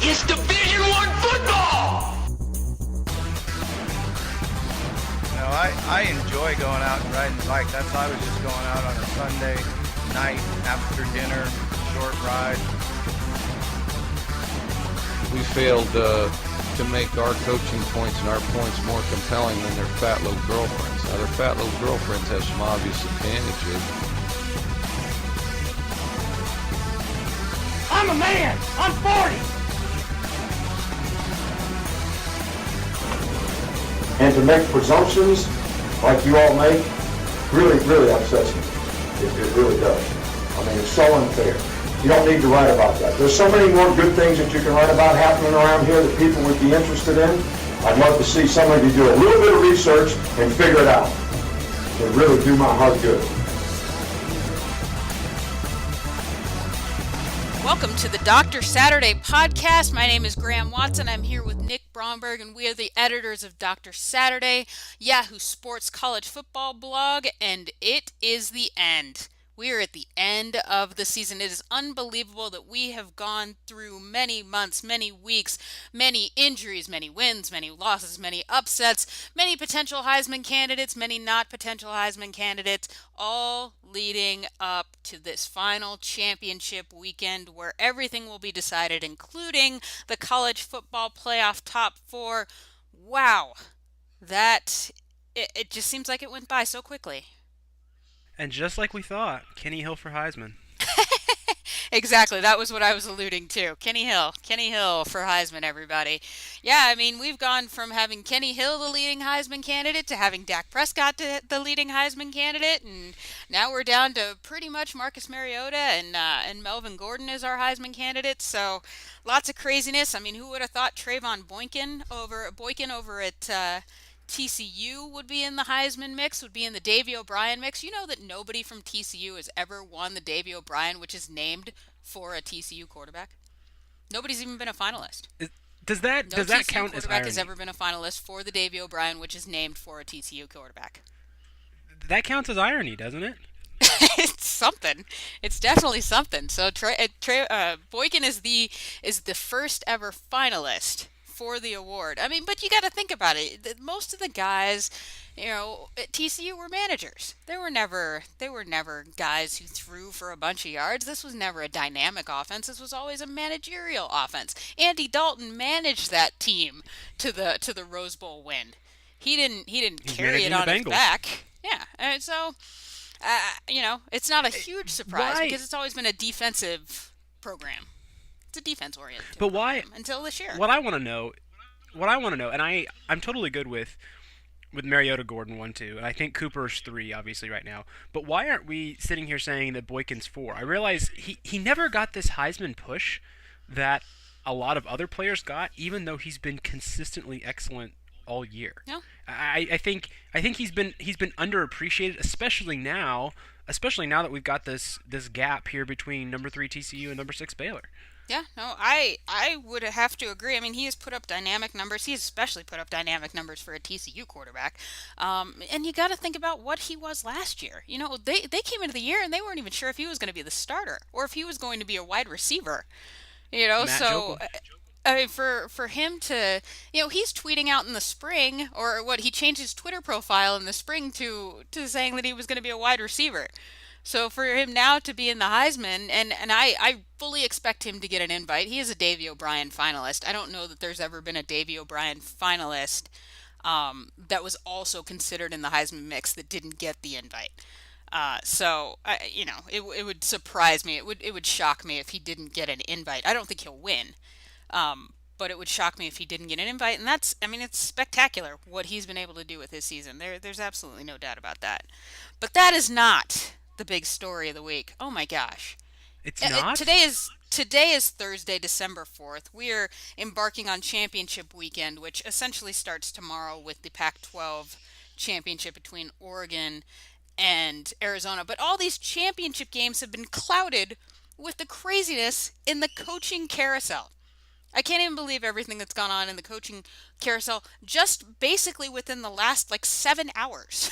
It's Division I football! You know, I enjoy going out and riding the bike. That's why I was just going out on a Sunday night after dinner, short ride. We failed to make our coaching points and our points more compelling than their fat little girlfriends. Now, their fat little girlfriends have some obvious advantages. I'm a man! I'm 40! And to make presumptions like you all make really, really upsets me. It really does. I mean, it's so unfair. You don't need to write about that. There's so many more good things that you can write about happening around here that people would be interested in. I'd love to see some of you do a little bit of research and figure it out. It would really do my heart good. Welcome to the Dr. Saturday podcast. My name is Graham Watson. I'm here with Nick Bromberg, and we are the editors of Dr. Saturday, Yahoo Sports college football blog, and it is the end. We are at the end of the season. It is unbelievable that we have gone through many months, many weeks, many injuries, many wins, many losses, many upsets, many potential Heisman candidates, many not potential Heisman candidates, all leading up to this final championship weekend where everything will be decided, including the college football playoff top four. Wow, it just seems like it went by so quickly. And just like we thought, Kenny Hill for Heisman. Exactly. That was what I was alluding to. Kenny Hill for Heisman, everybody. Yeah, I mean, we've gone from having Kenny Hill the leading Heisman candidate to having Dak Prescott the leading Heisman candidate, and now we're down to pretty much Marcus Mariota and Melvin Gordon is our Heisman candidate. So lots of craziness. I mean, who would have thought Trayvon Boykin over at TCU would be in the Heisman mix, would be in the Davey O'Brien mix. You know that nobody from TCU has ever won the Davey O'Brien, which is named for a TCU quarterback. Nobody's even been a finalist. Does that count as irony? No TCU quarterback has ever been a finalist for the Davey O'Brien, which is named for a TCU quarterback. That counts as irony, doesn't it? It's something. It's definitely something. So Boykin is the first ever finalist for the award. I mean, but you got to think about it. Most of the guys, at TCU were managers. They were never guys who threw for a bunch of yards. This was never a dynamic offense. This was always a managerial offense. Andy Dalton managed that team to the Rose Bowl win. He didn't carry it on his back. Yeah, and so it's not a huge surprise because it's always been a defensive program. It's a defense-oriented But why? Until this year. What I want to know, and I'm totally good with Mariota, Gordon 1, 2, and I think Cooper's 3, obviously, right now. But why aren't we sitting here saying that Boykin's 4? I realize he never got this Heisman push that a lot of other players got, even though he's been consistently excellent all year. No. I think he's been underappreciated, especially now that we've got this gap here between number 3 TCU and number 6 Baylor. Yeah, no, I would have to agree. I mean, he has put up dynamic numbers. He's especially put up dynamic numbers for a TCU quarterback. And you got to think about what he was last year. They came into the year and they weren't even sure if he was going to be the starter or if he was going to be a wide receiver. So I mean, for him to, he's tweeting out in the spring, or what, he changed his Twitter profile in the spring to saying that he was going to be a wide receiver. So for him now to be in the Heisman, and I fully expect him to get an invite. He is a Davey O'Brien finalist. I don't know that there's ever been a Davey O'Brien finalist that was also considered in the Heisman mix that didn't get the invite. It would surprise me. It would shock me if he didn't get an invite. I don't think he'll win, but it would shock me if he didn't get an invite. And it's spectacular what he's been able to do with his season. There's absolutely no doubt about that. But that is not the big story of the week. Oh my gosh. It's not? Today is Thursday, December 4th. We are embarking on championship weekend, which essentially starts tomorrow with the Pac-12 championship between Oregon and Arizona. But all these championship games have been clouded with the craziness in the coaching carousel. I can't even believe everything that's gone on in the coaching carousel just basically within the last 7 hours.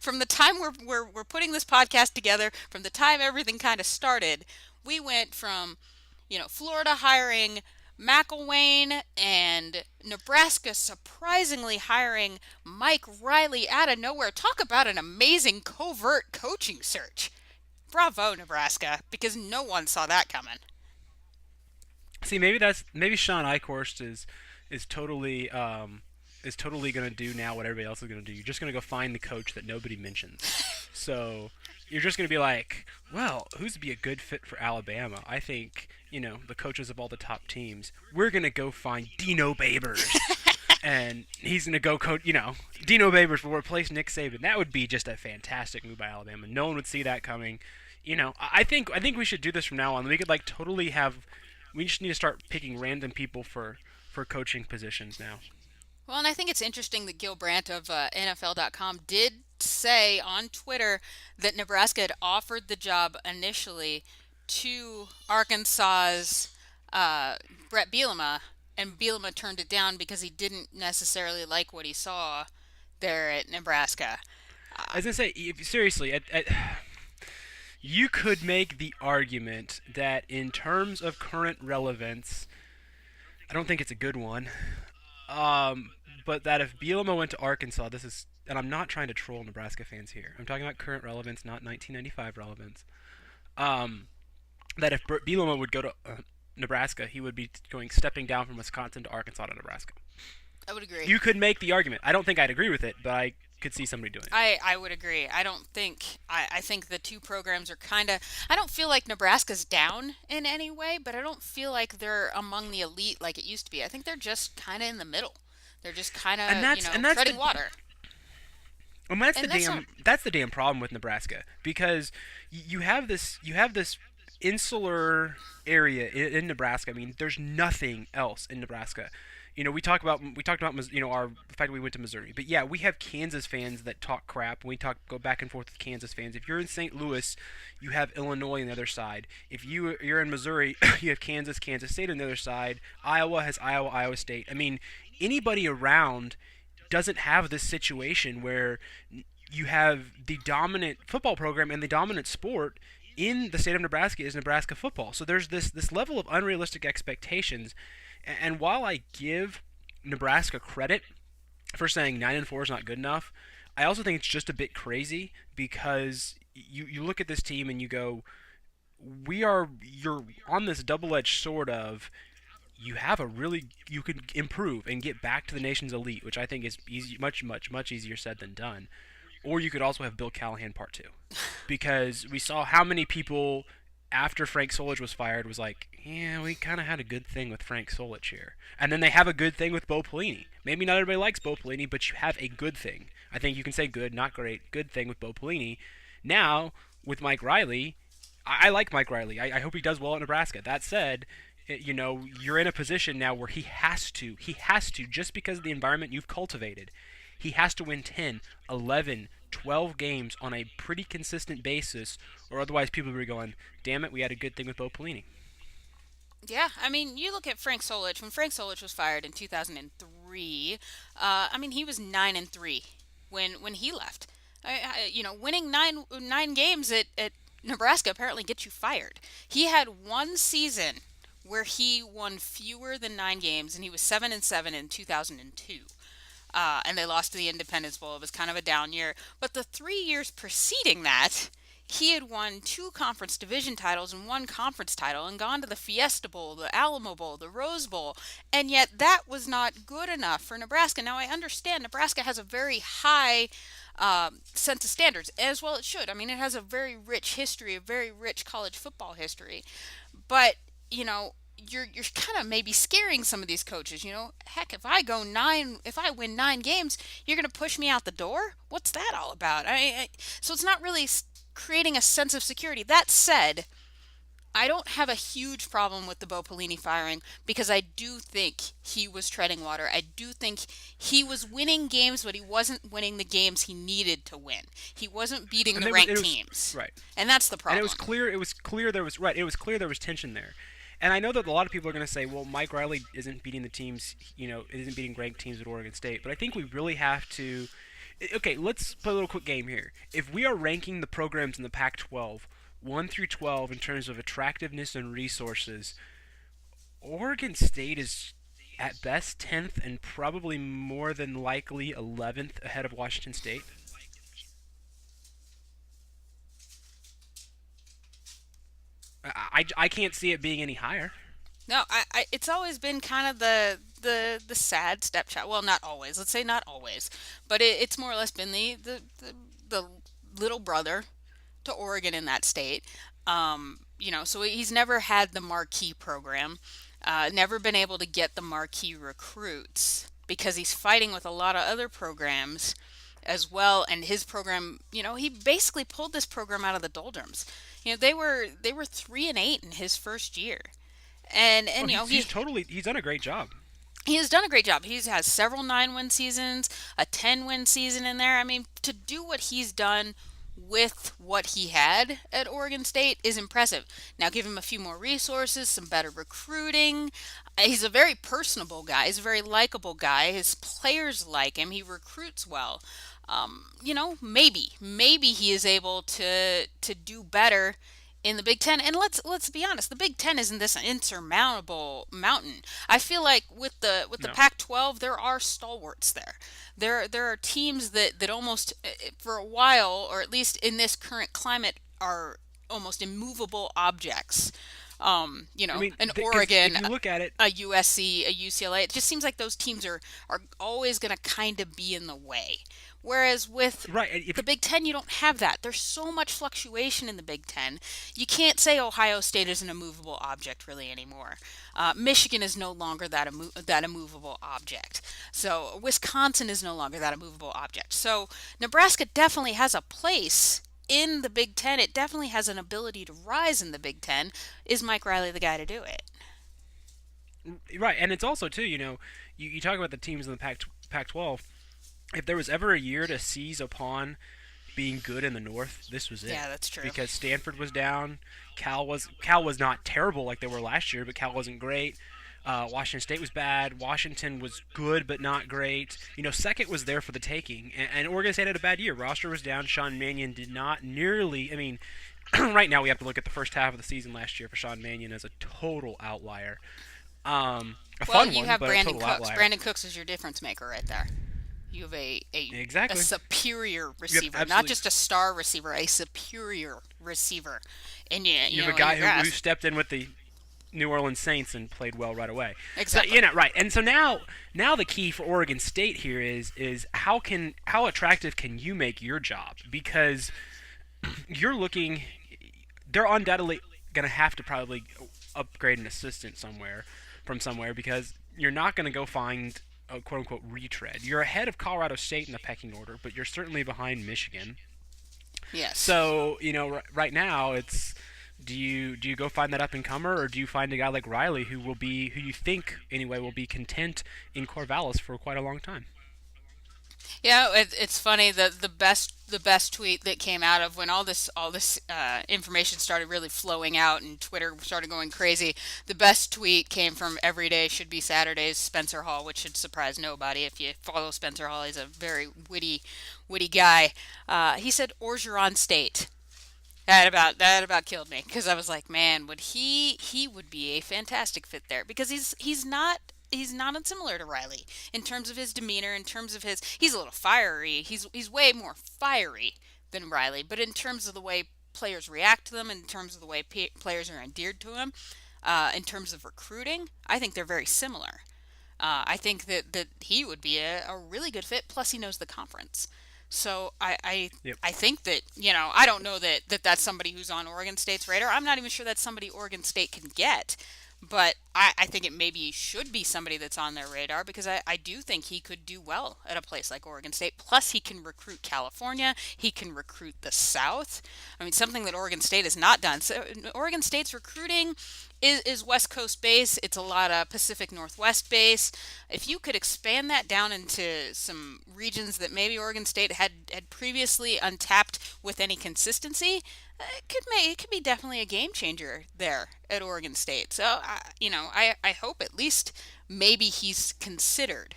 From the time we're putting this podcast together, from the time everything kind of started, we went from, Florida hiring McElwain and Nebraska surprisingly hiring Mike Riley out of nowhere. Talk about an amazing covert coaching search. Bravo, Nebraska, because no one saw that coming. See, maybe Sean Eichhorst is totally gonna do now what everybody else is gonna do. You're just gonna go find the coach that nobody mentions. So you're just gonna be like, well, who's be a good fit for Alabama? I think the coaches of all the top teams. We're gonna go find Dino Babers. And he's going to go coach, Dino Babers will replace Nick Saban. That would be just a fantastic move by Alabama. No one would see that coming. I think we should do this from now on. We could totally have. We just need to start picking random people for coaching positions now. Well, and I think it's interesting that Gil Brandt of NFL.com did say on Twitter that Nebraska had offered the job initially to Arkansas's Brett Bielema, and Bielema turned it down because he didn't necessarily like what he saw there at Nebraska. I was gonna say, seriously, you could make the argument that in terms of current relevance, I don't think it's a good one. But that if Bielema went to Arkansas, and I'm not trying to troll Nebraska fans here. I'm talking about current relevance, not 1995 relevance. That if Bielema would go to Nebraska, he would be stepping down from Wisconsin to Arkansas to Nebraska. I would agree. You could make the argument. I don't think I'd agree with it, but I could see somebody doing it. I would agree. I think the two programs are kind of. I don't feel like Nebraska's down in any way, but I don't feel like they're among the elite like it used to be. I think they're just kind of in the middle. They're just kind of treading water. And that's the damn problem with Nebraska, because you have this insular area in Nebraska. I mean, there's nothing else in Nebraska. We talked about the fact that we went to Missouri, but yeah, we have Kansas fans that talk crap. Go back and forth with Kansas fans. If you're in St. Louis, you have Illinois on the other side. If you're in Missouri, you have Kansas State on the other side. Iowa has Iowa State. I mean, anybody around doesn't have this situation where you have the dominant football program and the dominant sport in the state of Nebraska is Nebraska football. So there's this level of unrealistic expectations. And while I give Nebraska credit for saying 9-4 is not good enough, I also think it's just a bit crazy, because you look at this team and you go, you're on this double-edged sword of you could improve and get back to the nation's elite, which I think is much easier said than done. Or you could also have Bill Callahan Part 2, because we saw how many people after Frank Solich was fired was like, yeah, we kind of had a good thing with Frank Solich here. And then they have a good thing with Bo Pelini. Maybe not everybody likes Bo Pelini, but you have a good thing. I think you can say good, not great, good thing with Bo Pelini. Now, with Mike Riley, I like Mike Riley. I hope he does well at Nebraska. That said, you're in a position now where he has to, just because of the environment you've cultivated, he has to win 10, 11, 12 games on a pretty consistent basis, or otherwise people will be going, damn it, we had a good thing with Bo Pelini. Yeah, I mean, you look at Frank Solich. When Frank Solich was fired in 2003, he was 9-3 when he left. Winning nine games at Nebraska apparently gets you fired. He had one season where he won fewer than 9 games, and he was 7-7 in 2002. And they lost to the Independence Bowl. It was kind of a down year. But the 3 years preceding that, he had won 2 conference division titles and 1 conference title and gone to the Fiesta Bowl, the Alamo Bowl, the Rose Bowl. And yet that was not good enough for Nebraska. Now, I understand Nebraska has a very high sense of standards, as well it should. I mean, it has a very rich history, a very rich college football history. But, you're kind of maybe scaring some of these coaches. Heck, if I win 9 games, you're going to push me out the door? What's that all about? So it's not really creating a sense of security. That said, I don't have a huge problem with the Bo Pelini firing, because I do think he was treading water. I do think he was winning games, but he wasn't winning the games he needed to win. He wasn't beating the ranked teams. Right. And that's the problem. And it was clear there was tension there. And I know that a lot of people are going to say, well, Mike Riley isn't beating the teams, isn't beating ranked teams at Oregon State. But I think we really have to. Okay, let's play a little quick game here. If we are ranking the programs in the Pac-12, 1 through 12, in terms of attractiveness and resources, Oregon State is at best 10th and probably more than likely 11th ahead of Washington State. I can't see it being any higher. No, it's always been kind of the sad stepchild. Well, not always. Let's say not always, but it's more or less been the little brother to Oregon in that state. So he's never had the marquee program, never been able to get the marquee recruits because he's fighting with a lot of other programs as well. And his program, he basically pulled this program out of the doldrums. They were 3-8 in his first year, and Oh, and he's done a great job. he has done a great job. He's has several 9-win seasons, a 10-win season in there. I mean, to do what he's done with what he had at Oregon State is impressive. Now give him a few more resources, some better recruiting. He's a very personable guy. He's a very likable guy. His players like him. He recruits well. Maybe he is able to do better in the Big Ten. And let's be honest, the Big Ten isn't this insurmountable mountain. I feel like with the No. Pac-12, there are stalwarts there. There are teams that almost for a while, or at least in this current climate, are almost immovable objects. I mean, An 'cause Oregon, if you look at it, a USC, a UCLA. It just seems like those teams are always going to kind of be in the way. Whereas with right? If the Big Ten, you don't have that. There's so much fluctuation in the Big Ten. You can't say Ohio State is an immovable object really anymore. Michigan is no longer that immovable object. So Wisconsin is no longer that immovable object. So Nebraska definitely has a place in the Big Ten. It definitely has an ability to rise in the Big Ten. Is Mike Riley the guy to do it? right, and it's also too, you talk about the teams in the Pac-12. If there was ever a year to seize upon being good in the North, this was it. Yeah, that's true. Because Stanford was down, Cal was not terrible like they were last year, but Cal wasn't great. Washington State was bad. Washington was good but not great. Second was there for the taking, and Oregon State had a bad year. Roster was down. Sean Mannion did not nearly. I mean, right now we have to look at the first half of the season last year for Sean Mannion as a total outlier. A Well, fun you one, have but a Brandon total Cooks. outlier. Brandon Cooks is your difference maker right there. You have a Exactly. superior receiver, not absolutely- just a star receiver, a superior receiver. And You have a in guy your grasp. who stepped in with the New Orleans Saints and played well right away. Exactly. So, right. And so now the key for Oregon State here is how attractive can you make your job? Because they're undoubtedly going to have to probably upgrade an assistant from somewhere because you're not going to go find a quote unquote retread. You're ahead of Colorado State in the pecking order, but you're certainly behind Michigan. Yes. So right now it's do you go find that up and comer, or do you find a guy like Riley who you think anyway will be content in Corvallis for quite a long time? Yeah, it's funny the best tweet that came out of when all this information started really flowing out and Twitter started going crazy. The best tweet came from Everyday Should Be Saturday's Spencer Hall, which should surprise nobody if you follow Spencer Hall. He's a very witty guy. He said Orgeron State. That about killed me because I was like, man, he would be a fantastic fit there because he's not unsimilar to Riley in terms of his demeanor, in terms of he's a little fiery. He's way more fiery than Riley, but in terms of the way players react to them, in terms of the way players are endeared to him, in terms of recruiting, I think they're very similar. I think that he would be a really good fit. Plus, he knows the conference. So Yep. I think that I don't know that's somebody who's on Oregon State's radar. I'm not even sure that's somebody Oregon State can get, but I think it maybe should be somebody that's on their radar because I do think he could do well at a place like Oregon State. Plus, he can recruit California. He can recruit the South. I mean, something that Oregon State has not done. So Oregon State's recruiting is West Coast base. It's a lot of Pacific Northwest base. If you could expand that down into some regions that maybe Oregon State had previously untapped with any consistency, it could be definitely a game changer there at Oregon State. So I hope at least maybe he's considered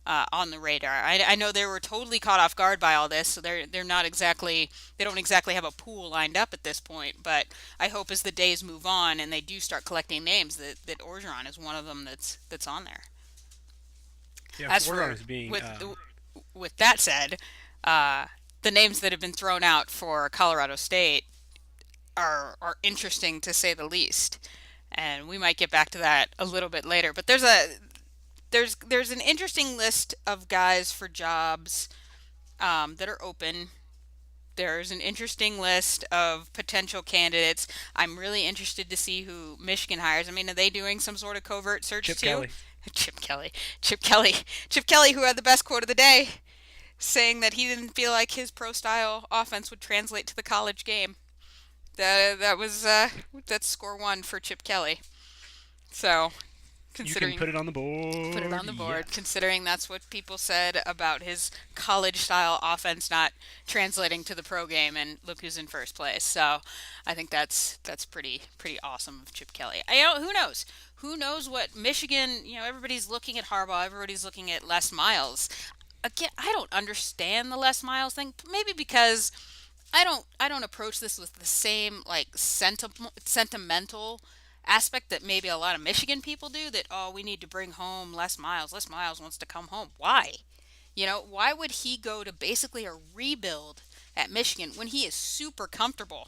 on the radar. I know they were totally caught off guard by all this, so they're not exactly they don't exactly have a pool lined up at this point. But I hope as the days move on and they do start collecting names that Orgeron is one of them that's on there. Yeah, As Orgeron for is being. with that said, the names that have been thrown out for Colorado State are interesting to say the least, and we might get back to that a little bit later. But there's an interesting list of guys for jobs that are open. There's an interesting list of potential candidates. I'm really interested to see who Michigan hires. I mean, are they doing some sort of covert search Chip too? Kelly. Chip Kelly, who had the best quote of the day, saying that he didn't feel like his pro style offense would translate to the college game. That's score one for Chip Kelly. So, You can put it on the board. put it on the board, Yes. considering that's what people said about his college style offense not translating to the pro game, and look who's in first place. So, I think that's pretty awesome of Chip Kelly. Who knows? Who knows what Michigan? Everybody's looking at Harbaugh. Everybody's looking at Les Miles. Again, I don't understand the Les Miles thing. Maybe because I don't approach this with the same like sentimental aspect that maybe a lot of Michigan people do, that we need to bring home Les Miles. Les Miles wants to come home. Why? Why would he go to basically a rebuild at Michigan when he is super comfortable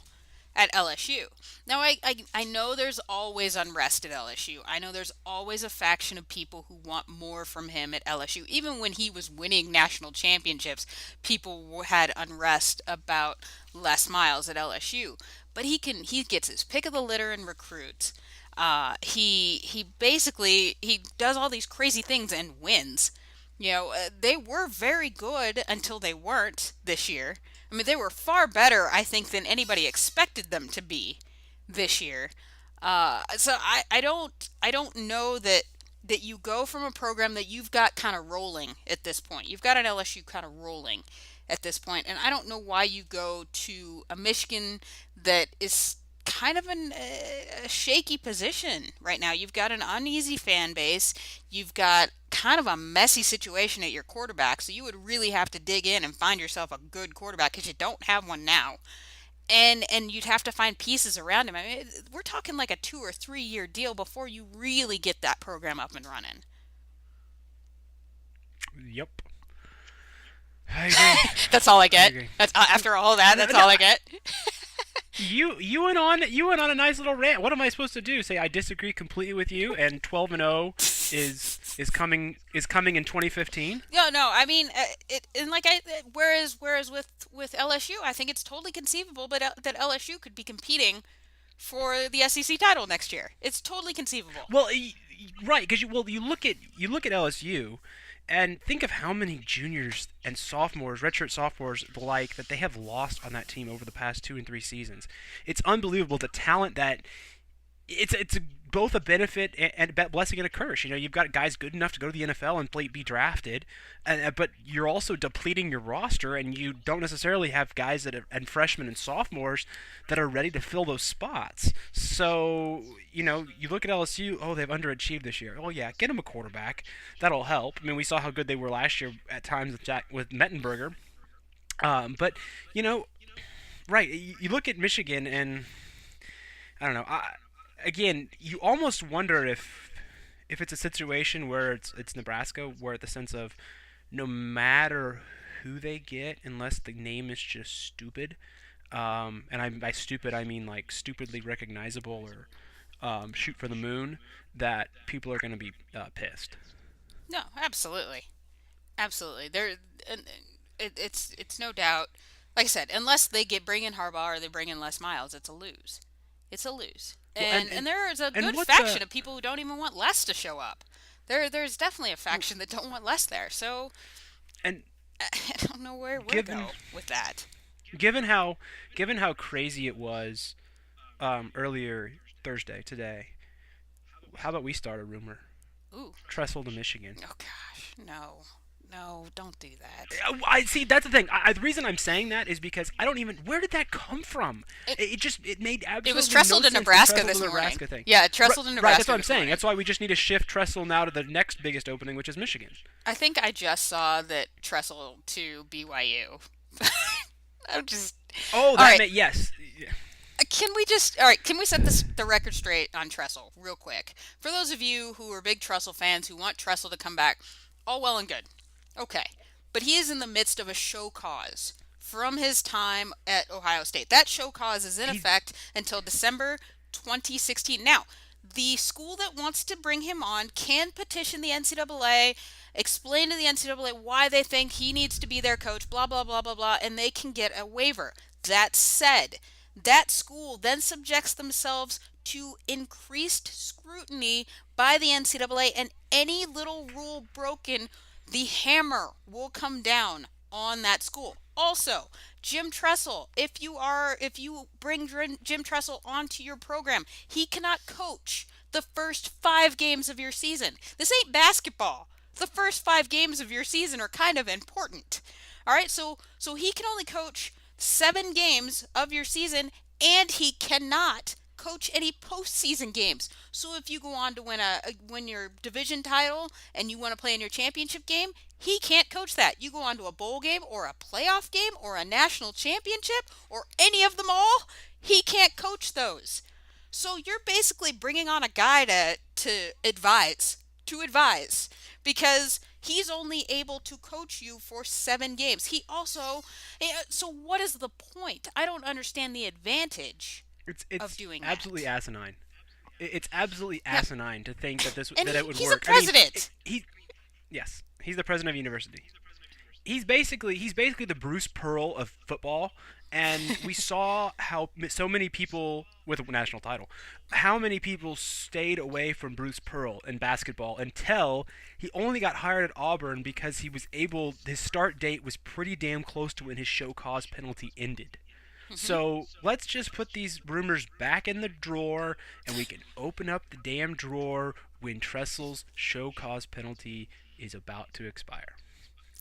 at LSU? Now, I know there's always unrest at LSU. I know there's always a faction of people who want more from him at LSU. Even when he was winning national championships, people had unrest about Les Miles at LSU. But he gets his pick of the litter in recruits. He basically he does all these crazy things and wins. They were very good until they weren't this year. I mean, they were far better, I think, than anybody expected them to be this year. So I don't know that you go from a program that you've got kind of rolling at this point. You've got an LSU kind of rolling at this point, and I don't know why you go to a Michigan that is kind of in a shaky position right now. You've got an uneasy fan base. You've got kind of a messy situation at your quarterback, so you would really have to dig in and find yourself a good quarterback because you don't have one now. And you'd have to find pieces around him. I mean, we're talking like a 2 or 3 year deal before you really get that program up and running. Yep. I agree. That's all I get. agree. That's after all that. That's all I get. You went on a nice little rant. What am I supposed to do? Say I disagree completely with you, and 12-0 is coming in 2015? No. I mean, whereas with LSU, I think it's totally conceivable, but that LSU could be competing for the SEC title next year. It's totally conceivable. Well, right, because you look at LSU, and think of how many juniors and sophomores, redshirt sophomores, that they have lost on that team over the past 2 and 3 seasons. It's unbelievable the talent that it's both a benefit and a blessing and a curse. You've got guys good enough to go to the NFL and be drafted, but you're also depleting your roster, and you don't necessarily have guys and freshmen and sophomores that are ready to fill those spots. So, you look at LSU, they've underachieved this year. Oh, yeah, get them a quarterback. That'll help. I mean, we saw how good they were last year at times with Mettenberger. But, right, you look at Michigan, and I don't know. Again, you almost wonder if it's a situation where it's Nebraska, where the sense of no matter who they get, unless the name is just stupid, and by stupid I mean like stupidly recognizable or shoot for the moon, that people are going to be pissed. No, absolutely. It's no doubt. Like I said, unless they bring in Harbaugh or they bring in Les Miles, it's a lose. It's a lose. And there's a good faction of people who don't even want Les to show up. There's definitely a faction that don't want Les there. So, and I don't know where we'll go with that. Given how crazy it was earlier today, how about we start a rumor? Ooh. Tressel to Michigan. Oh gosh, no. No, don't do that. I see. That's the thing. The reason I'm saying that is because I don't even. Where did that come from? It made It was absolutely Tressel no to sense. Nebraska Tressel this to morning. Nebraska thing. Yeah, Tressel to Right. Nebraska. That's what I'm this saying. morning. That's why we just need to shift Tressel now to the next biggest opening, which is Michigan. I think I just saw that Tressel to BYU. I'm just. Oh, All that right. meant yes. Can we just all right? Can we set the record straight on Tressel real quick? For those of you who are big Tressel fans who want Tressel to come back, all well and good. Okay, but he is in the midst of a show cause from his time at Ohio State. That show cause is in effect until December 2016. Now, the school that wants to bring him on can petition the NCAA, explain to the NCAA why they think he needs to be their coach, blah, blah, blah, blah, blah, and they can get a waiver. That said, that school then subjects themselves to increased scrutiny by the NCAA, and any little rule broken, the hammer will come down on that school. Also, Jim Tressel, if you bring Jim Tressel onto your program, he cannot coach the first 5 games of your season. This ain't basketball. The first 5 games of your season are kind of important. All right, so he can only coach 7 games of your season, and he cannot coach any postseason games. So if you go on to win your division title and you want to play in your championship game, he can't coach that. You go on to a bowl game or a playoff game or a national championship or any of them all, he can't coach those. So you're basically bringing on a guy to advise because he's only able to coach you for 7 games. He also, so what is the point? I don't understand the advantage of doing absolutely that. asinine. It's absolutely asinine to think that And it would he's work. a president. Yes, he's the president of a university. He's basically the Bruce Pearl of football, and we saw how so many people with a national title, how many people stayed away from Bruce Pearl in basketball until he only got hired at Auburn because his start date was pretty damn close to when his show cause penalty ended. So let's just put these rumors back in the drawer, and we can open up the damn drawer when Tressel's show cause penalty is about to expire.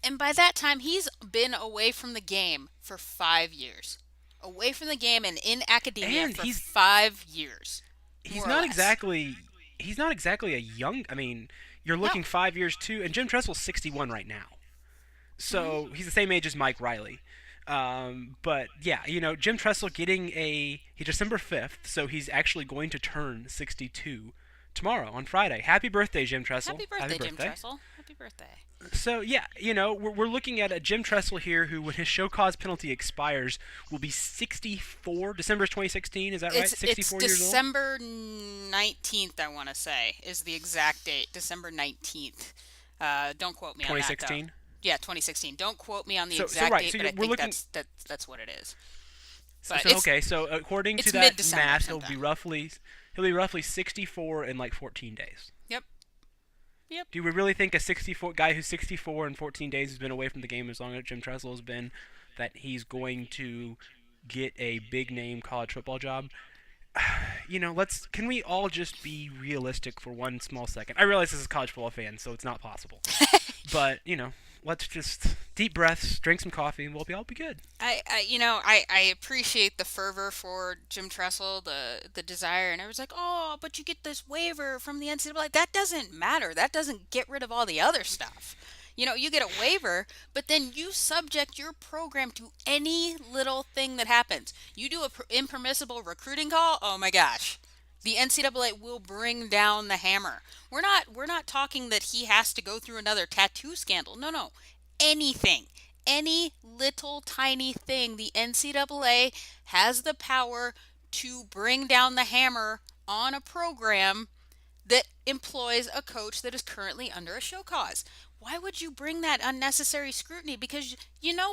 And by that time, he's been away from the game for 5 years. Away from the game and in academia And for he's- 5 years. He's more or not less. exactly. He's not exactly a young. I mean, you're looking 5 years too, and Jim Tressel's 61 right now, so he's the same age as Mike Riley. But yeah, Jim Tressel he's December 5th, so he's actually going to turn 62 tomorrow on Friday. Happy birthday, Jim Tressel! Happy birthday, Jim Tressel. Happy birthday. So yeah, we're looking at a Jim Tressel here who, when his show cause penalty expires, will be 64. December 2016, is that right? 64 it's years old. December 19th, I want to say, is the exact date. December 19th. Don't quote me on that, 2016. though. Yeah, 2016. Don't quote me on the So exact right, date, so but I we're think looking- that's what it is. So But so according to it's that mid-December math, sometime. he'll be roughly 64 in like 14 days. Yep. Do we really think a 64 guy who's 64 in 14 days has been away from the game as long as Jim Tressel has been, that he's going to get a big name college football job? Can we all just be realistic for one small second? I realize this is a college football fan, so it's not possible. But, let's just deep breaths, drink some coffee, and we'll all be good. I appreciate the fervor for Jim Tressel, the desire, and everyone's like, oh, but you get this waiver from the NCAA. That doesn't matter. That doesn't get rid of all the other stuff. You get a waiver, but then you subject your program to any little thing that happens. You do an impermissible recruiting call, oh my gosh. The NCAA will bring down the hammer. We're not talking that he has to go through another tattoo scandal. No. Anything. Any little tiny thing, the NCAA has the power to bring down the hammer on a program that employs a coach that is currently under a show cause. Why would you bring that unnecessary scrutiny? Because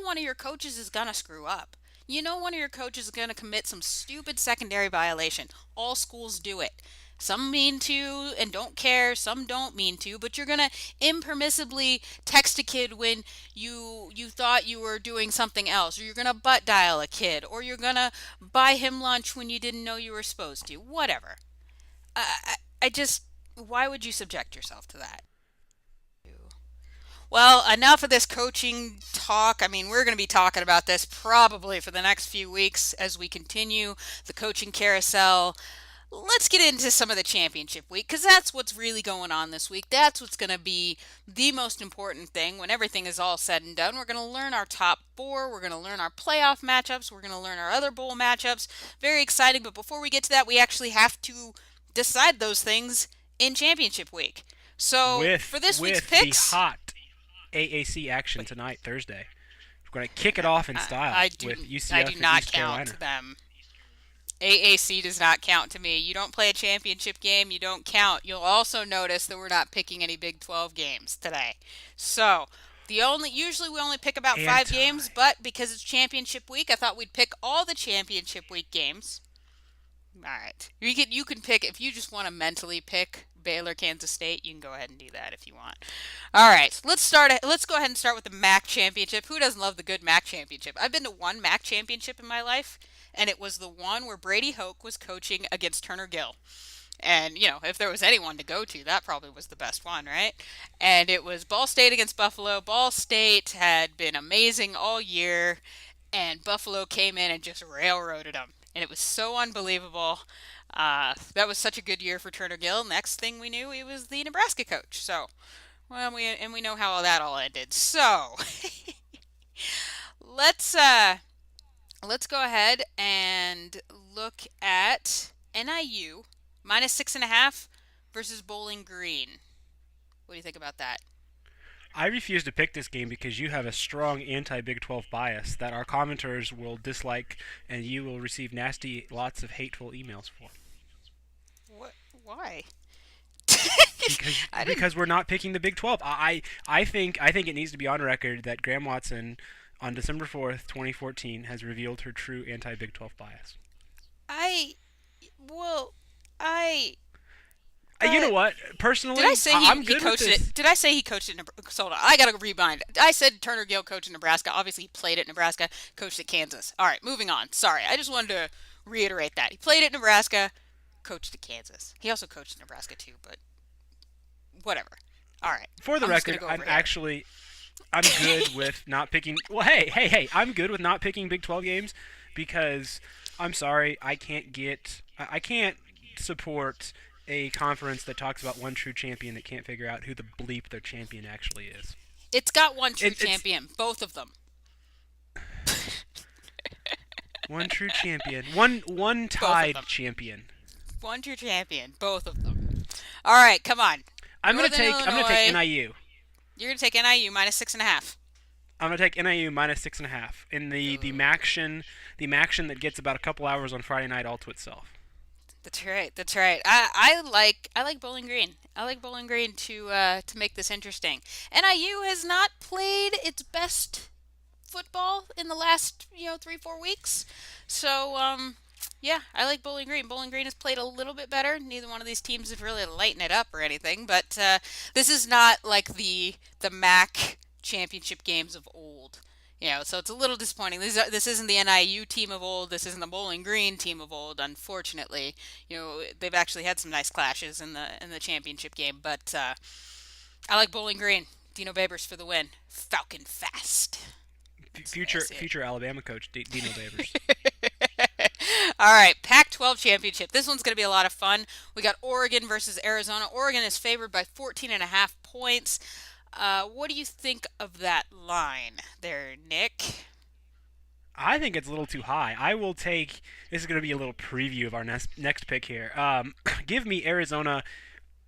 one of your coaches is going to screw up. One of your coaches is going to commit some stupid secondary violation. All schools do it. Some mean to and don't care. Some don't mean to. But you're going to impermissibly text a kid when you thought you were doing something else. Or you're going to butt dial a kid. Or you're going to buy him lunch when you didn't know you were supposed to. Whatever. Why would you subject yourself to that? Well, enough of this coaching talk. I mean, we're going to be talking about this probably for the next few weeks as we continue the coaching carousel. Let's get into some of the championship week because that's what's really going on this week. That's what's going to be the most important thing when everything is all said and done. We're going to learn our top four. We're going to learn our playoff matchups. We're going to learn our other bowl matchups. Very exciting. But before we get to that, we actually have to decide those things in championship week. So for this week's with picks, the hot AAC action tonight, Thursday, we're going to kick it off in style with UCF I do and not East count Carolina. them. AAC does not count to me. You don't play a championship game, you don't count. You'll also notice that we're not picking any Big 12 games today. So, usually we only pick about 5 games, but because it's championship week, I thought we'd pick all the championship week games. All right. You can pick if you just want to mentally pick Baylor, Kansas State. You can go ahead and do that if you want. All right. Let's go ahead and start with the MAC championship. Who doesn't love the good MAC championship? I've been to one MAC championship in my life, and it was the one where Brady Hoke was coaching against Turner Gill. And, if there was anyone to go to, that probably was the best one, right? And it was Ball State against Buffalo. Ball State had been amazing all year, and Buffalo came in and just railroaded them. And it was so unbelievable. That was such a good year for Turner Gill. Next thing we knew, he was the Nebraska coach. So, well, we know how that all ended. So, let's go ahead and look at NIU -6.5 versus Bowling Green. What do you think about that? I refuse to pick this game because you have a strong anti-Big 12 bias that our commenters will dislike and you will receive lots of hateful emails for. What? Why? Because we're not picking the Big 12. I think it needs to be on record that Graham Watson on December 4th, 2014 has revealed her true anti-Big 12 bias. You know what? Personally, did I say I'm he good coached with this. it? Did I say he coached it? Hold on, I gotta rewind. I said Turner Gill coached in Nebraska. Obviously, he played at Nebraska, coached at Kansas. All right, moving on. Sorry, I just wanted to reiterate that he played at Nebraska, coached at Kansas. He also coached at Nebraska too, but whatever. All right. For the record, I'm good with not picking. Well, hey! I'm good with not picking Big 12 games because I'm sorry, I can't support a conference that talks about one true champion that can't figure out who the bleep their champion actually is. It's got one true champion, both of them. One true champion, one tied champion. One true champion, both of them. All right, come on. I'm gonna take NIU. You're gonna take NIU -6.5. I'm gonna take NIU -6.5 in the Maction that gets about a couple hours on Friday night all to itself. That's right. I like Bowling Green. I like Bowling Green to make this interesting. NIU has not played its best football in the last 3-4 weeks. So yeah, I like Bowling Green. Bowling Green has played a little bit better. Neither one of these teams have really lightened it up or anything. But this is not like the MAC championship games of old. So it's a little disappointing. This isn't the NIU team of old. This isn't the Bowling Green team of old. Unfortunately, they've actually had some nice clashes in the championship game. But I like Bowling Green. Dino Babers for the win. Falcon fast. Future Alabama coach Dino Babers. All right, Pac-12 championship. This one's going to be a lot of fun. We got Oregon versus Arizona. Oregon is favored by 14.5 points. What do you think of that line there, Nick? I think it's a little too high. I will take. This is going to be a little preview of our next pick here. Give me Arizona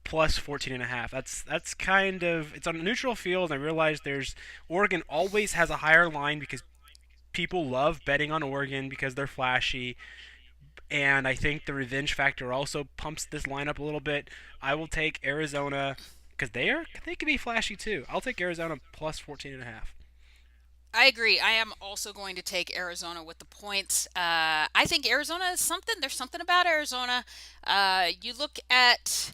plus 14.5. That's kind of. It's on a neutral field. I realize Oregon always has a higher line because people love betting on Oregon because they're flashy. And I think the revenge factor also pumps this line up a little bit. I will take Arizona because they can be flashy too. I'll take Arizona plus 14.5. I agree. I am also going to take Arizona with the points. I think Arizona is something. There's something about Arizona. You look at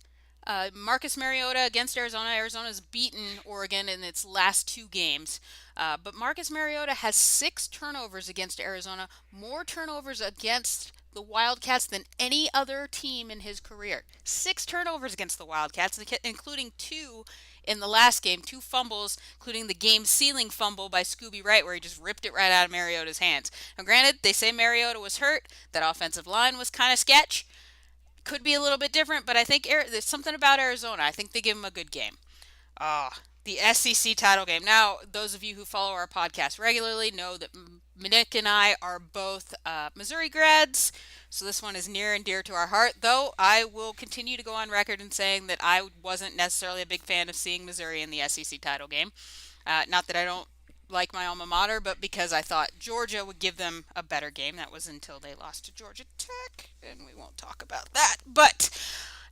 Marcus Mariota against Arizona. Arizona's beaten Oregon in its last 2 games. But Marcus Mariota has 6 turnovers against Arizona, more turnovers against the Wildcats than any other team in his career. 6 turnovers against the Wildcats, including 2 in the last game, 2 fumbles, including the game-sealing fumble by Scooby Wright, where he just ripped it right out of Mariota's hands. Now, granted, they say Mariota was hurt. That offensive line was kind of sketch. Could be a little bit different, but I think there's something about Arizona. I think they give him a good game. The SEC title game. Now, those of you who follow our podcast regularly know that Nick and I are both Missouri grads, so this one is near and dear to our heart, though I will continue to go on record in saying that I wasn't necessarily a big fan of seeing Missouri in the SEC title game. Not that I don't like my alma mater, but because I thought Georgia would give them a better game. That was until they lost to Georgia Tech, and we won't talk about that. But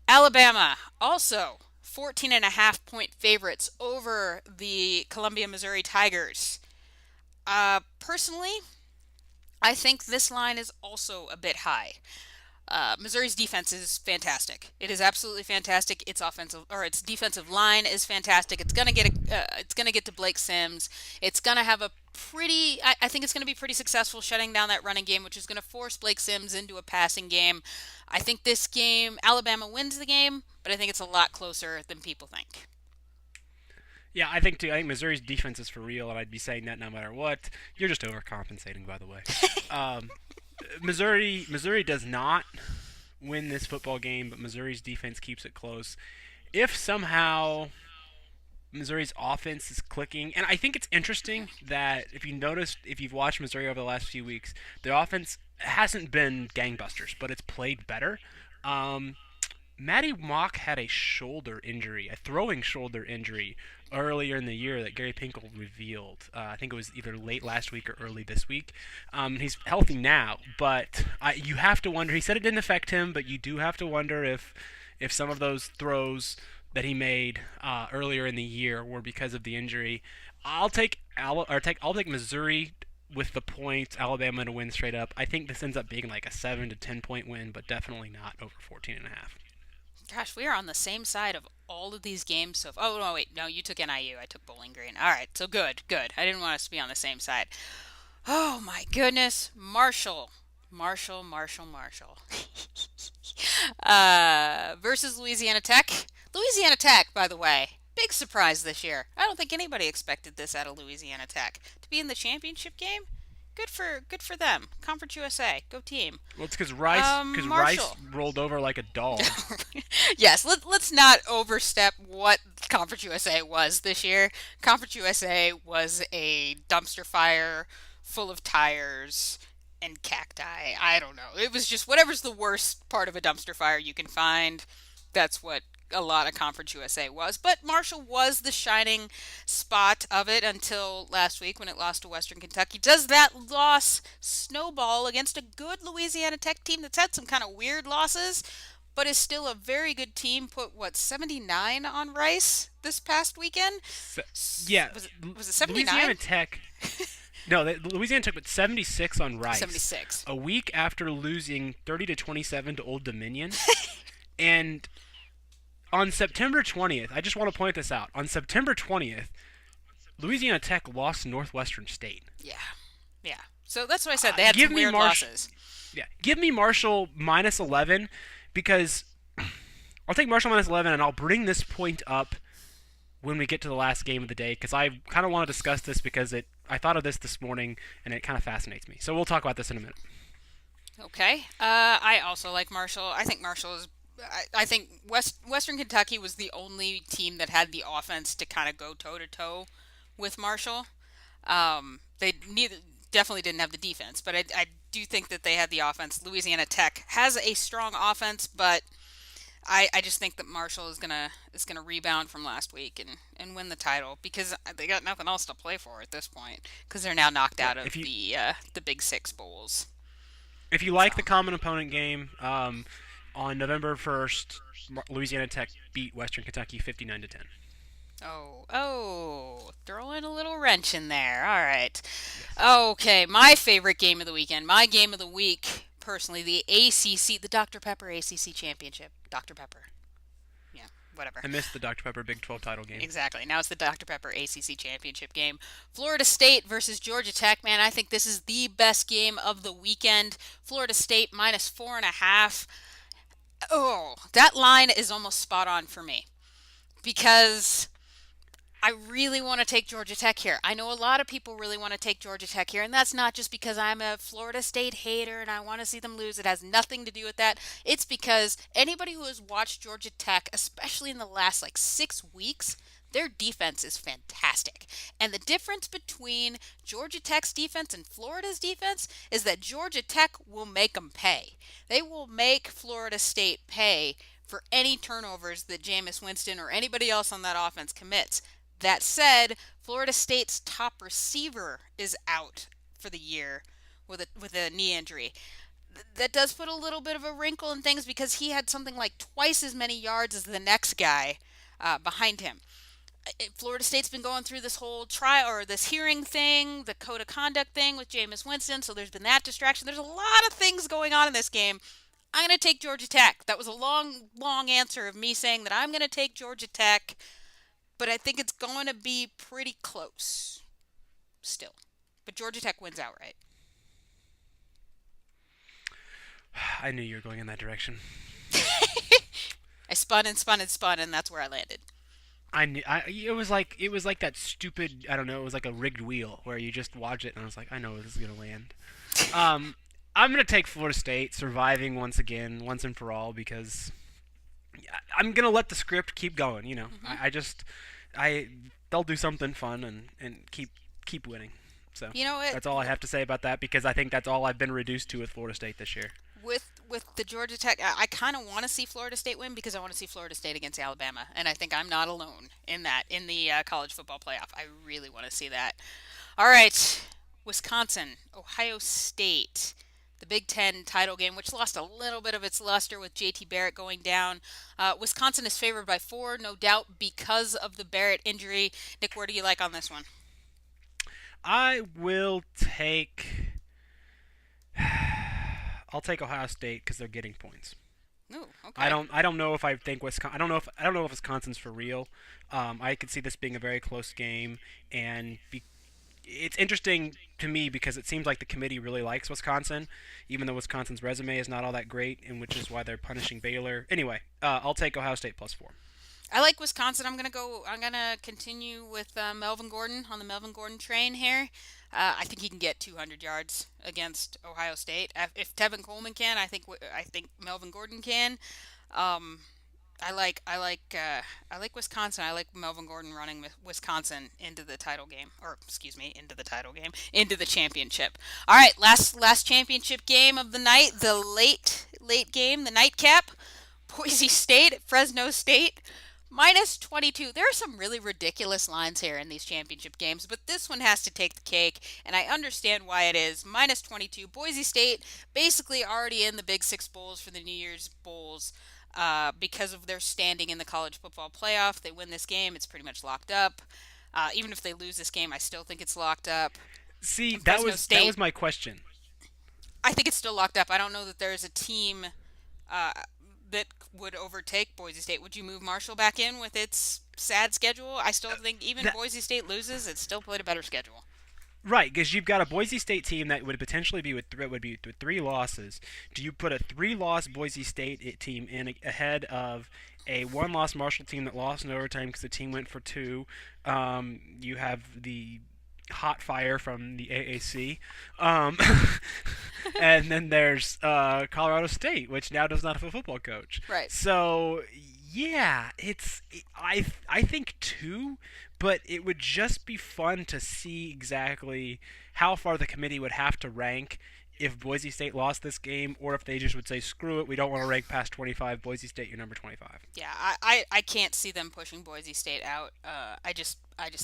Alabama also 14.5-point favorites over the Columbia, Missouri Tigers. Personally, I think this line is also a bit high. Missouri's defense is fantastic. It is absolutely fantastic. Its defensive line is fantastic. It's gonna get to Blake Sims. It's gonna have a pretty. I think it's gonna be pretty successful shutting down that running game, which is gonna force Blake Sims into a passing game. I think this game, Alabama wins the game, but I think it's a lot closer than people think. Yeah, I think too. I think Missouri's defense is for real, and I'd be saying that no matter what. You're just overcompensating, by the way. Missouri does not win this football game, but Missouri's defense keeps it close. If somehow Missouri's offense is clicking, and I think it's interesting that if you've watched Missouri over the last few weeks, the offense hasn't been gangbusters, but it's played better. Matty Mock had a throwing shoulder injury earlier in the year that Gary Pinkel revealed. I think it was either late last week or early this week. He's healthy now, but you have to wonder. He said it didn't affect him, but you do have to wonder if some of those throws that he made earlier in the year were because of the injury. I'll take Missouri with the points, Alabama to win straight up. I think this ends up being like a 7 to 10 point win, but definitely not over 14.5. Gosh, we are on the same side of all of these games. So, no, you took NIU. I took Bowling Green. All right, so good. I didn't want us to be on the same side. Oh my goodness, Marshall. Versus Louisiana Tech. Louisiana Tech, by the way, big surprise this year. I don't think anybody expected this out of Louisiana Tech to be in the championship game. Good for them. Conference USA, go team. Well, it's because Rice rolled over like a dog. Yes, let's not overstep what Conference USA was this year. Conference USA was a dumpster fire full of tires and cacti. I don't know. It was just whatever's the worst part of a dumpster fire you can find. That's what a lot of Conference USA was, but Marshall was the shining spot of it until last week when it lost to Western Kentucky. Does that loss snowball against a good Louisiana Tech team that's had some kind of weird losses, but is still a very good team? Put 79 on Rice this past weekend? Yeah. Was it 79? Louisiana Tech. No, Louisiana Tech put 76 on Rice. 76. A week after losing 30-27 to Old Dominion. And on September 20th, I just want to point this out. On September 20th, Louisiana Tech lost Northwestern State. Yeah. So that's what I said. They had some weird losses. Yeah. Give me Marshall minus 11 because I'll take Marshall minus 11 and I'll bring this point up when we get to the last game of the day because I kind of want to discuss this because I thought of this morning and it kind of fascinates me. So we'll talk about this in a minute. Okay. I also like Marshall. I think Marshall is. I think Western Kentucky was the only team that had the offense to kind of go toe-to-toe with Marshall. They definitely didn't have the defense, but I do think that they had the offense. Louisiana Tech has a strong offense, but I just think that Marshall is gonna rebound from last week and win the title because they got nothing else to play for at this point because they're now knocked out of the Big Six bowls. If you like the common opponent game, on November 1st, Louisiana Tech beat Western Kentucky 59-10. Oh, throw in a little wrench in there. All right. Okay, my favorite game of the weekend, my game of the week, personally, the ACC, the Dr. Pepper ACC Championship. Dr. Pepper. Yeah, whatever. I missed the Dr. Pepper Big 12 title game. Exactly. Now it's the Dr. Pepper ACC championship game. Florida State versus Georgia Tech. Man, I think this is the best game of the weekend. Florida State minus 4.5. Oh, that line is almost spot on for me because I really want to take Georgia Tech here. I know a lot of people really want to take Georgia Tech here, and that's not just because I'm a Florida State hater and I want to see them lose. It has nothing to do with that. It's because anybody who has watched Georgia Tech, especially in the last 6 weeks, their defense is fantastic. And the difference between Georgia Tech's defense and Florida's defense is that Georgia Tech will make them pay. They will make Florida State pay for any turnovers that Jameis Winston or anybody else on that offense commits. That said, Florida State's top receiver is out for the year with a knee injury. That does put a little bit of a wrinkle in things because he had something like twice as many yards as the next guy behind him. Florida State's been going through this whole trial or this hearing thing, the code of conduct thing with Jameis Winston, so there's been that distraction. There's a lot of things going on in this game. I'm going to take Georgia Tech. That was a long answer of me saying that I'm going to take Georgia Tech, but I think it's going to be pretty close still. But Georgia Tech wins outright. I knew you were going in that direction. I spun and spun and spun, and that's where I landed. It was like that stupid, I don't know, it was like a rigged wheel where you just watch it and I was like, I know where this is gonna land. I'm gonna take Florida State surviving once again, once and for all, because I'm gonna let the script keep going. You know, they'll do something fun and keep winning. So that's all I have to say about that because I think that's all I've been reduced to with Florida State this year. With the Georgia Tech, I kind of want to see Florida State win because I want to see Florida State against Alabama, and I think I'm not alone in that in the college football playoff. I really want to see that. All right, Wisconsin, Ohio State, the Big Ten title game, which lost a little bit of its luster with J.T. Barrett going down. Wisconsin is favored by 4, no doubt because of the Barrett injury. Nick, where do you like on this one? I will take. I'll take Ohio State because they're getting points. Ooh, okay. I don't know if I think Wisconsin. I don't know if Wisconsin's for real. I could see this being a very close game, and it's interesting to me because it seems like the committee really likes Wisconsin, even though Wisconsin's resume is not all that great, and which is why they're punishing Baylor. Anyway, I'll take Ohio State +4. I like Wisconsin. I'm gonna continue with Melvin Gordon on the Melvin Gordon train here. I think he can get 200 yards against Ohio State. If Tevin Coleman can, I think Melvin Gordon can. I like Wisconsin. I like Melvin Gordon running with Wisconsin into the title game, into the championship. All right, last championship game of the night, the late game, the nightcap. Boise State at Fresno State. -22. There are some really ridiculous lines here in these championship games, but this one has to take the cake, and I understand why it is. -22. Boise State basically already in the Big Six Bowls for the New Year's Bowls because of their standing in the college football playoff. They win this game, it's pretty much locked up. Even if they lose this game, I still think it's locked up. See, that was my question. I think it's still locked up. I don't know that there's a team that would overtake Boise State. Would you move Marshall back in with its sad schedule? I still think even Boise State loses, it's still played a better schedule. Right, because you've got a Boise State team that would potentially be with 3 losses. Do you put a 3-loss Boise State team in ahead of a 1-loss Marshall team that lost in overtime because the team went for 2? You have the hot fire from the AAC. And then there's Colorado State, which now does not have a football coach. Right. So, yeah, I think 2, but it would just be fun to see exactly how far the committee would have to rank if Boise State lost this game, or if they just would say, screw it, we don't want to rank past 25, Boise State, you're number 25. Yeah, I can't see them pushing Boise State out. I just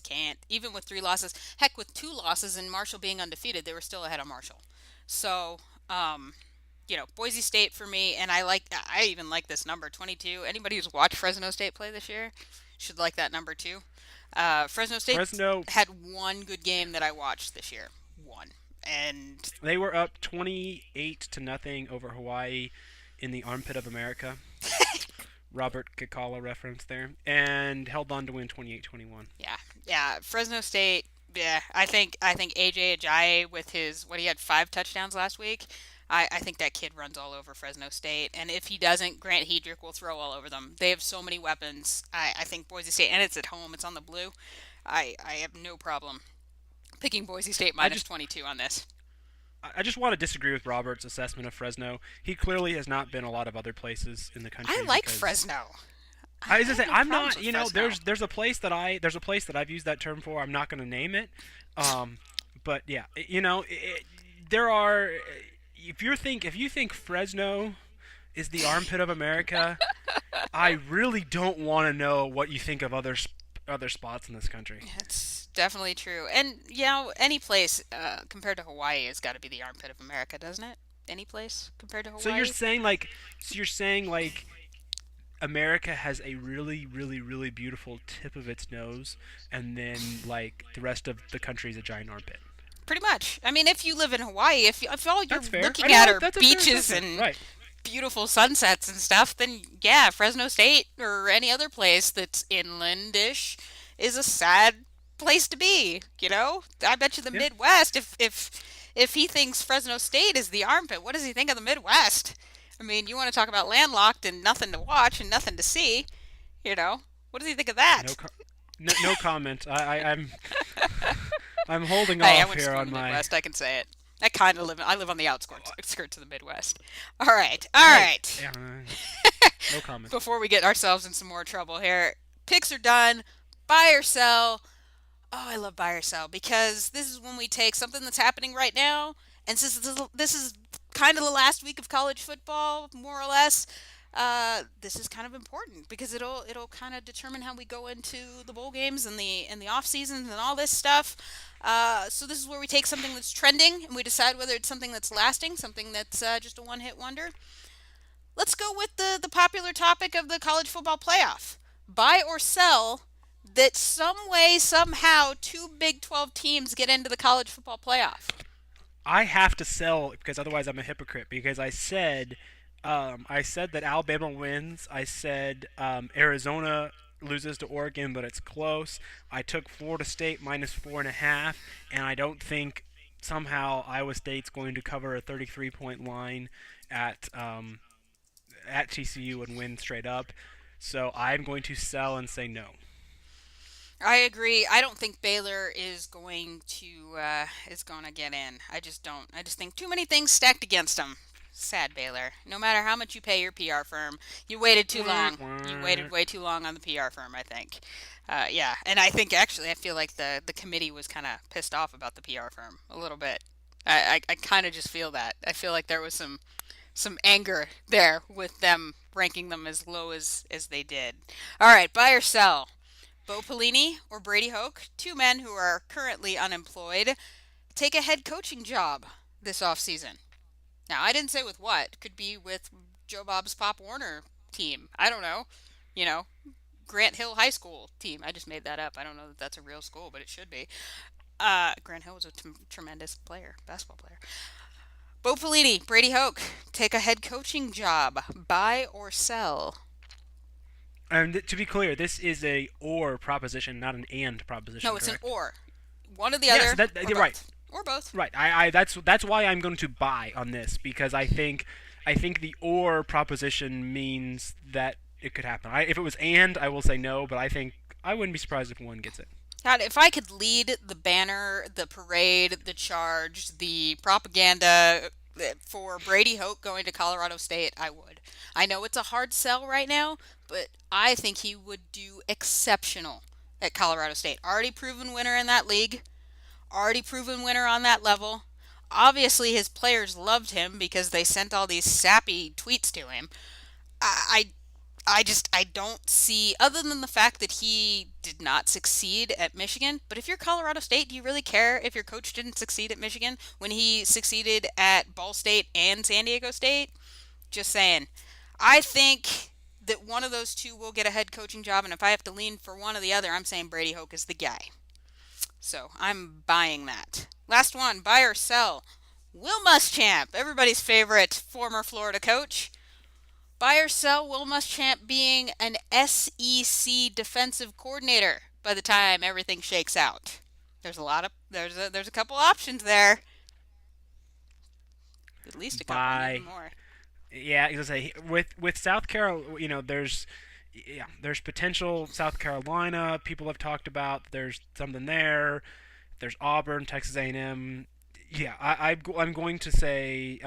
can't. Even with 3 losses, heck, with 2 losses and Marshall being undefeated, they were still ahead of Marshall. So, Boise State for me, and I even like this number, 22. Anybody who's watched Fresno State play this year should like that number too. Fresno State had one good game that I watched this year. One. And they were up 28-0 over Hawaii in the armpit of America. Robert Kikala reference there, and held on to win 28-21. Yeah, yeah. Fresno State. Yeah, I think AJ Ajayi with his what he had 5 touchdowns last week. I think that kid runs all over Fresno State, and if he doesn't, Grant Hedrick will throw all over them. They have so many weapons. I think Boise State, and it's at home. It's on the blue. I have no problem picking Boise State I minus just 22 on this. I just want to disagree with Robert's assessment of Fresno. He clearly has not been a lot of other places in the I country like because Fresno. I was I gonna have say no I'm problems not. with Fresno. There's a place that I've used that term for. I'm not going to name it. But yeah, there are. If you think Fresno is the armpit of America, I really don't want to know what you think of other spots in this country. It's definitely true. And, any place compared to Hawaii has got to be the armpit of America, doesn't it? Any place compared to So Hawaii? you're saying like America has a really, really, really beautiful tip of its nose, and then like the rest of the country is a giant armpit. Pretty much. I mean, if you live in Hawaii, if all you're That's fair. looking I know at are that's a fair beaches assessment. and Right. beautiful sunsets and stuff, then yeah, Fresno State or any other place that's inlandish is a sad place to be. I bet you the Yeah. Midwest. If he thinks Fresno State is the armpit, what does he think of the Midwest? I mean, you want to talk about landlocked and nothing to watch and nothing to see. You know, what does he think of that? No, no comment. I'm holding Hey, I off went to here school in on the my. Midwest. I can say it. I live on the outskirts of the Midwest. All right, all Hey, right. yeah, no comment. Before we get ourselves in some more trouble here, picks are done. Buy or sell. Oh, I love buy or sell because this is when we take something that's happening right now, and since this is kind of the last week of college football, more or less, this is kind of important because it'll kind of determine how we go into the bowl games and the off seasons and all this stuff. So this is where we take something that's trending and we decide whether it's something that's lasting, something that's just a one-hit wonder. Let's go with the popular topic of the college football playoff. Buy or sell that some way, somehow, two Big 12 teams get into the college football playoff. I have to sell because otherwise I'm a hypocrite. Because I said that Alabama wins. I said Arizona loses to Oregon, but it's close. I took Florida State minus 4.5, and I don't think somehow Iowa State's going to cover a 33-point line at TCU and win straight up. So I'm going to sell and say no. I agree. I don't think Baylor is going to get in. I just don't. I just think too many things stacked against them. Sad Baylor. No matter how much you pay your PR firm, you waited too long. You waited way too long on the PR firm, I think. Yeah, and I think actually I feel like the committee was kind of pissed off about the PR firm a little bit. I kind of just feel that. I feel like there was some anger there with them ranking them as low as they did. All right, buy or sell. Bo Pelini or Brady Hoke, two men who are currently unemployed, take a head coaching job this offseason. Now, I didn't say with what. Could be with Joe Bob's Pop Warner team. I don't know. You know, Grant Hill High School team. I just made that up. I don't know that that's a real school, but it should be. Grant Hill was a tremendous player, basketball player. Bo Pelini, Brady Hoke, take a head coaching job. Buy or sell? And to be clear, this is a or proposition, not an and proposition. No, it's correct? an or. One or the Yes, other. you're right. Or both. Right. That's why I'm going to buy on this because I think the or proposition means that it could happen. If it was and, I will say no, but I wouldn't be surprised if one gets it. God, if I could lead the banner, the parade, the charge, the propaganda for Brady Hoke going to Colorado State, I would. I know it's a hard sell right now, but I think he would do exceptional at Colorado State. Already proven winner in that league, already proven winner on that level. Obviously, his players loved him because they sent all these sappy tweets to him. I I don't see, other than the fact that he did not succeed at Michigan. But if you're Colorado State, do you really care if your coach didn't succeed at Michigan when he succeeded at Ball State and San Diego State? Just saying. I think that one of those two will get a head coaching job, and if I have to lean for one or the other, I'm saying Brady Hoke is the guy. So I'm buying that. Last one, buy or sell. Will Muschamp, everybody's favorite former Florida coach. Buy or sell Will Muschamp being an SEC defensive coordinator by the time everything shakes out. There's a couple options there. At least a couple, maybe By more. Yeah, I was gonna say with South Carolina, there's potential. South Carolina, people have talked about. There's something there. There's Auburn, Texas A&M. Yeah, I'm going to say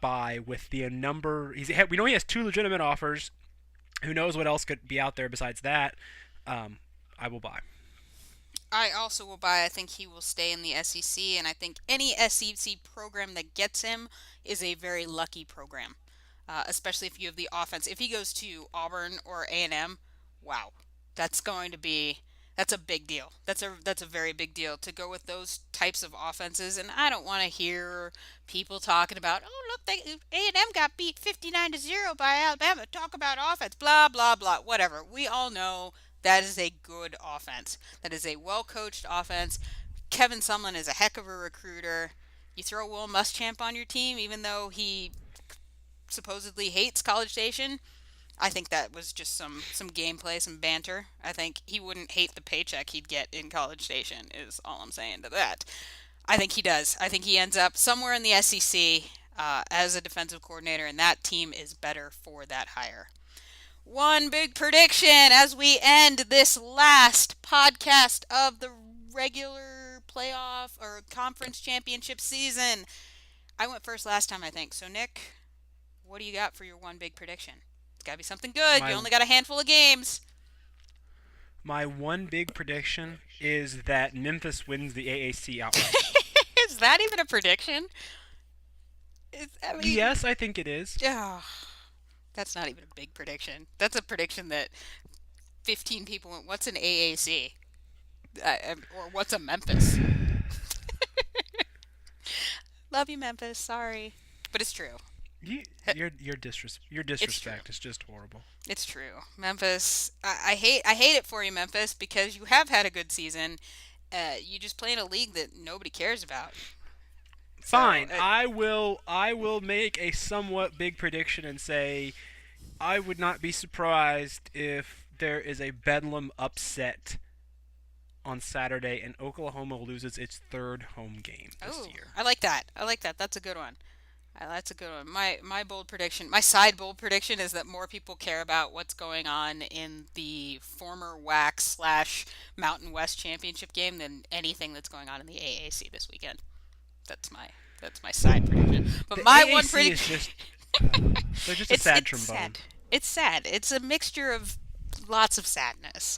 buy with the number. We know he has two legitimate offers. Who knows what else could be out there besides that? I will buy. I also will buy. I think he will stay in the SEC, and I think any SEC program that gets him is a very lucky program, especially if you have the offense. If he goes to Auburn or A&M, wow, that's going to be that's a big deal. That's a very big deal to go with those types of offenses. And I don't want to hear people talking about, oh look, A&M got beat 59-0 by Alabama. Talk about offense, blah blah blah, whatever. We all know that is a good offense. That is a well-coached offense. Kevin Sumlin is a heck of a recruiter. You throw Will Muschamp on your team, even though he supposedly hates College Station. I think that was just some gameplay, some banter. I think he wouldn't hate the paycheck he'd get in College Station, is all I'm saying to that. I think he does. I think he ends up somewhere in the SEC as a defensive coordinator, and that team is better for that hire. One big prediction as we end this last podcast of the regular playoff or conference championship season. I went first last time, I think. So, Nick, what do you got for your one big prediction? It's got to be something good. You only got a handful of games. My one big prediction is that Memphis wins the AAC outright. Is that even a prediction? Yes, I think it is. Oh, that's not even a big prediction. That's a prediction that 15 people went, what's an AAC? Or what's a Memphis? Love you, Memphis. Sorry. But it's true. Your disrespect is just horrible. It's true. Memphis, I hate it for you, Memphis, because you have had a good season. You just play in a league that nobody cares about. Fine. I will make a somewhat big prediction and say I would not be surprised if there is a Bedlam upset on Saturday and Oklahoma loses its third home game this year. I like that. That's a good one. That's a good one. My bold prediction, my side bold prediction is that more people care about what's going on in the former WAC / Mountain West championship game than anything that's going on in the AAC this weekend. That's my side prediction. But my AAC one prediction they're just a sad trombone. Sad. It's sad. It's a mixture of lots of sadness.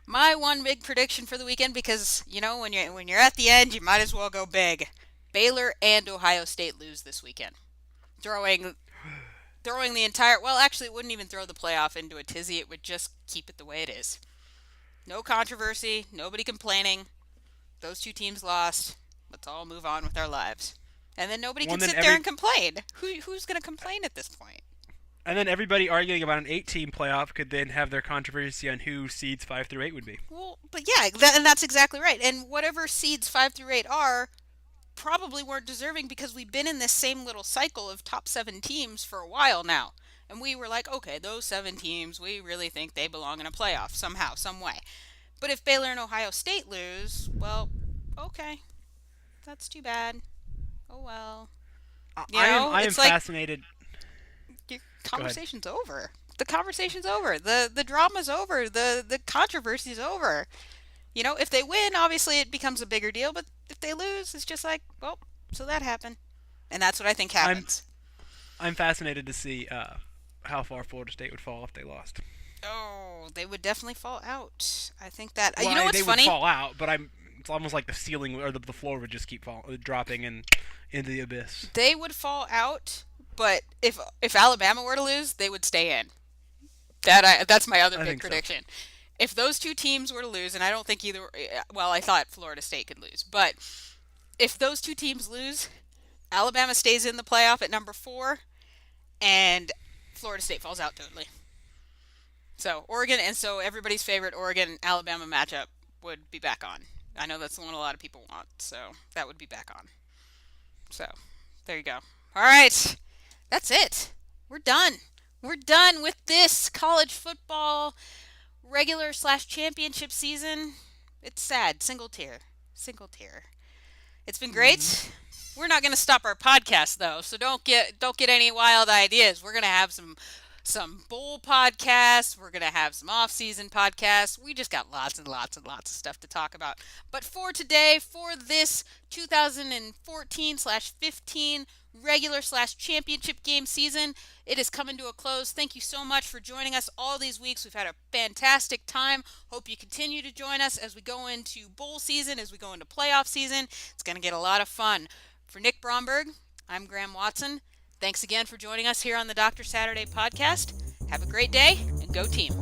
My one big prediction for the weekend, because when you're at the end, you might as well go big. Baylor and Ohio State lose this weekend. Throwing the entire, well, actually, it wouldn't even throw the playoff into a tizzy. It would just keep it the way it is. No controversy, nobody complaining. Those two teams lost. Let's all move on with our lives. And then nobody can sit there and complain. Who's going to complain at this point? And then everybody arguing about an 8-team playoff could then have their controversy on who seeds 5 through 8 would be. Well, but yeah, and that's exactly right. And whatever seeds 5 through 8 are, probably weren't deserving because we've been in this same little cycle of top 7 teams for a while now. And we were like, okay, those 7 teams, we really think they belong in a playoff somehow, some way. But if Baylor and Ohio State lose, well, okay. That's too bad. Oh well. I am fascinated. Your conversation's over. The conversation's over. The drama's over. The controversy's over. If they win, obviously it becomes a bigger deal, but if they lose, it's just like, well, so that happened. And that's what I think happens. I'm fascinated to see how far Florida State would fall if they lost. Oh, they would definitely fall out. I think that. Well, you know what's funny? They would fall out, but it's almost like the ceiling or the floor would just keep dropping into the abyss. They would fall out, but if Alabama were to lose, they would stay in. That's my other big prediction. So. If those two teams were to lose, and I don't think either, well, I thought Florida State could lose, but if those two teams lose, Alabama stays in the playoff at number 4, and Florida State falls out totally. So Oregon, and so everybody's favorite Oregon-Alabama matchup would be back on. I know that's the one a lot of people want, so that would be back on. So there you go. All right, that's it. We're done. We're done with this college football regular/championship season. It's sad. Single tier. Single tier. It's been great. We're not going to stop our podcast though, so don't get any wild ideas. We're going to have some bowl podcasts. We're going to have some off-season podcasts. We just got lots and lots and lots of stuff to talk about. But for today, for this 2014/15 regular/championship game season, it is coming to a close. Thank you so much for joining us all these weeks. We've had a fantastic time. Hope you continue to join us as we go into bowl season, as we go into playoff season. It's going to get a lot of fun. For Nick Bromberg, I'm Graham Watson. Thanks again for joining us here on the Dr. Saturday podcast. Have a great day and go team.